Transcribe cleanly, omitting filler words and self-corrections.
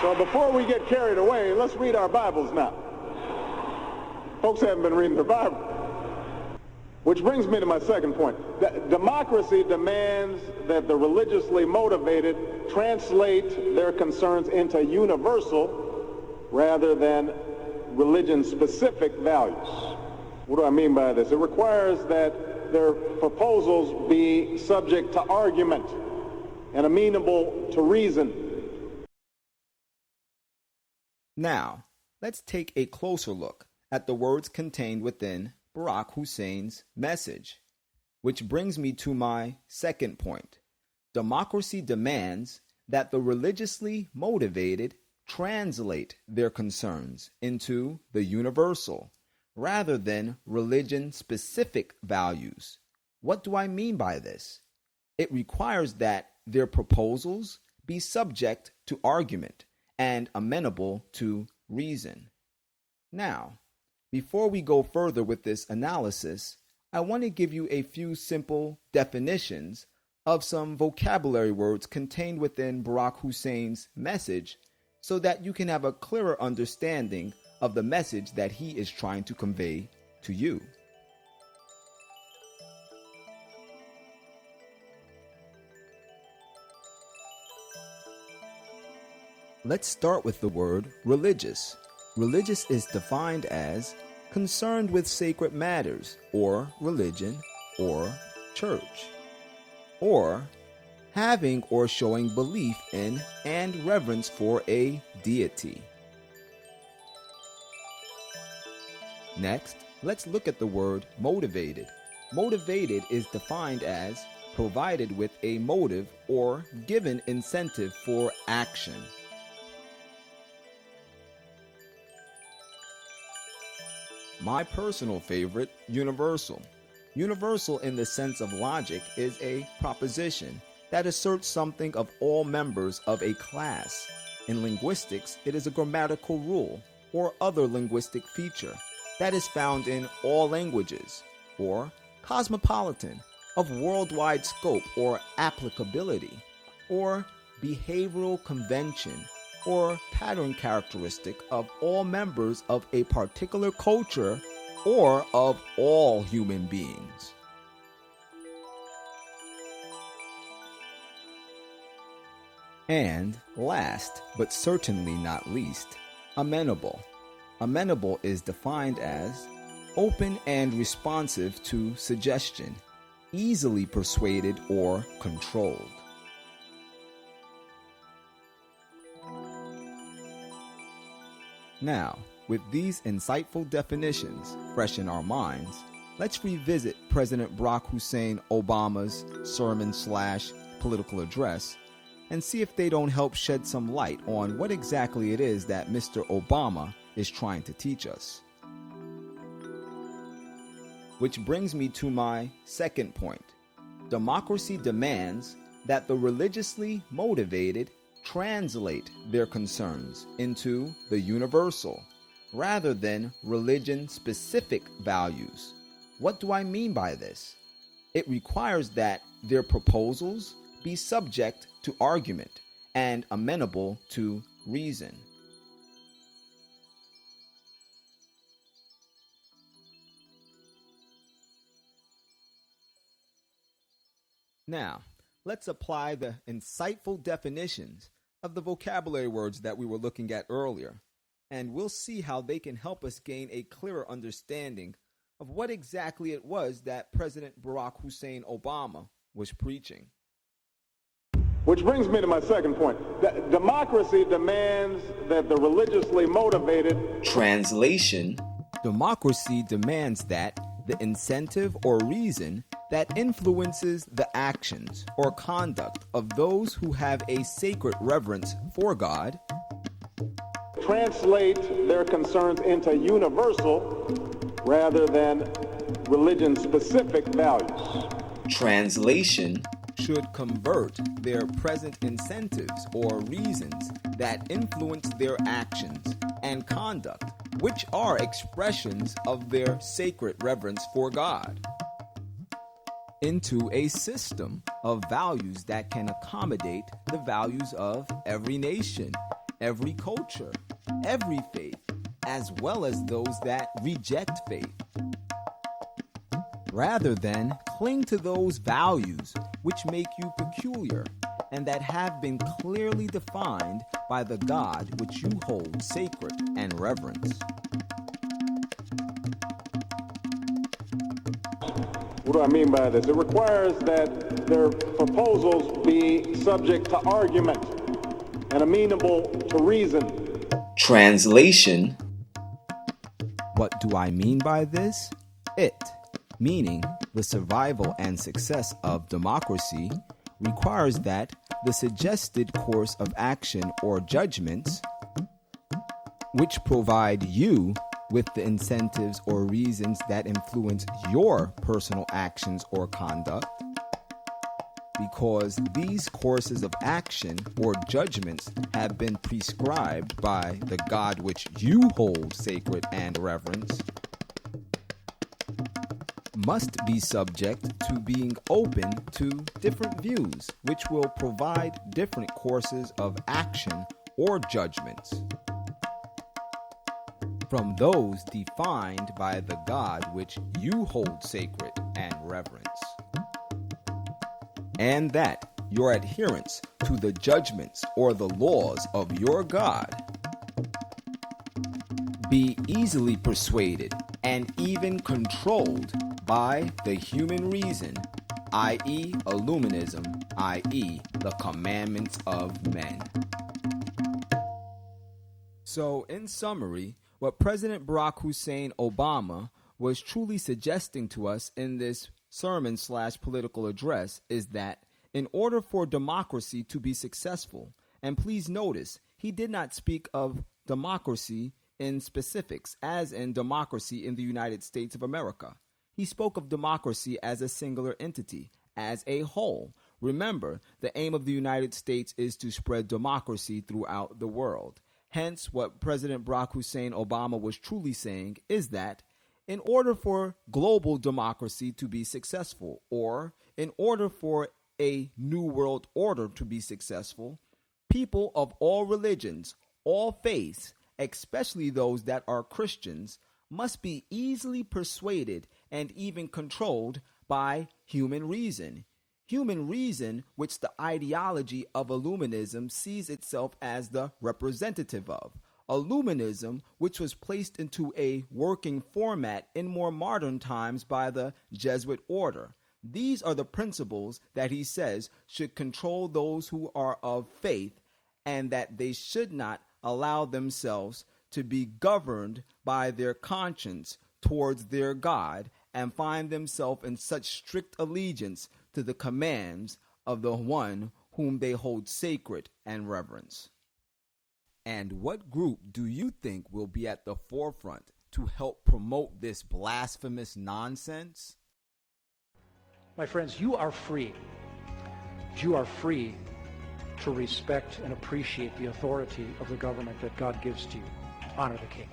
So before we get carried away, let's read our Bibles now. Folks haven't been reading their Bible. Which brings me to my second point. Democracy demands that the religiously motivated translate their concerns into universal rather than religion-specific values. What do I mean by this? It requires that their proposals be subject to argument and amenable to reason. Now, let's take a closer look at the words contained within Barack Hussein's message, which brings me to my second point. Democracy demands that the religiously motivated translate their concerns into the universal rather than religion-specific values. What do I mean by this? It requires that their proposals be subject to argument and amenable to reason. Now, before we go further with this analysis, I want to give you a few simple definitions of some vocabulary words contained within Barack Hussein's message so that you can have a clearer understanding of the message that he is trying to convey to you. Let's start with the word religious. Religious is defined as concerned with sacred matters, or religion, or church, or having or showing belief in and reverence for a deity. Next, let's look at the word motivated. Motivated is defined as provided with a motive or given incentive for action. My personal favorite, universal. Universal in the sense of logic is a proposition that asserts something of all members of a class. In linguistics, it is a grammatical rule or other linguistic feature that is found in all languages, or cosmopolitan, of worldwide scope or applicability, or behavioral convention or pattern characteristic of all members of a particular culture or of all human beings. And last, but certainly not least, amenable. Amenable is defined as open and responsive to suggestion, easily persuaded or controlled. Now, with these insightful definitions fresh in our minds, let's revisit President Barack Hussein Obama's sermon/political address and see if they don't help shed some light on what exactly it is that Mr. Obama is trying to teach us. Which brings me to my second point. Democracy demands that the religiously motivated translate their concerns into the universal rather than religion-specific values. What do I mean by this? It requires that their proposals be subject to argument and amenable to reason. Now, let's apply the insightful definitions of the vocabulary words that we were looking at earlier, and we'll see how they can help us gain a clearer understanding of what exactly it was that President Barack Hussein Obama was preaching. Which brings me to my second point. Democracy demands that the religiously motivated Translation: democracy demands that the incentive or reason that influences the actions or conduct of those who have a sacred reverence for God translate their concerns into universal rather than religion-specific values. Translation: should convert their present incentives or reasons that influence their actions and conduct, which are expressions of their sacred reverence for God, into a system of values that can accommodate the values of every nation every culture, every faith, as well as those that reject faith. Rather than cling to those values which make you peculiar and that have been clearly defined by the God which you hold sacred and reverence. What do I mean by this? It requires that their proposals be subject to argument and amenable to reason. Translation: what do I mean by this? It, meaning the survival and success of democracy, requires that the suggested course of action or judgments, which provide you with the incentives or reasons that influence your personal actions or conduct, because these courses of action or judgments have been prescribed by the God which you hold sacred and reverence, must be subject to being open to different views, which will provide different courses of action or judgments from those defined by the God which you hold sacred and reverence, and that your adherence to the judgments or the laws of your God be easily persuaded and even controlled by the human reason, i.e. Illuminism, i.e. the commandments of men. So, in summary, what President Barack Hussein Obama was truly suggesting to us in this sermon/political address is that in order for democracy to be successful, and please notice, he did not speak of democracy in specifics, as in democracy in the United States of America. He spoke of democracy as a singular entity, as a whole. Remember, the aim of the United States is to spread democracy throughout the world. Hence, what President Barack Hussein Obama was truly saying is that in order for global democracy to be successful, or in order for a new world order to be successful, people of all religions, all faiths, especially those that are Christians, must be easily persuaded and even controlled by human reason. Human reason, which the ideology of Illuminism sees itself as the representative of. Illuminism, which was placed into a working format in more modern times by the Jesuit order. These are the principles that he says should control those who are of faith, and that they should not allow themselves to be governed by their conscience towards their God and find themselves in such strict allegiance to the commands of the one whom they hold sacred and reverence. And what group do you think will be at the forefront to help promote this blasphemous nonsense? My friends, you are free. You are free to respect and appreciate the authority of the government that God gives to you. Honor the King.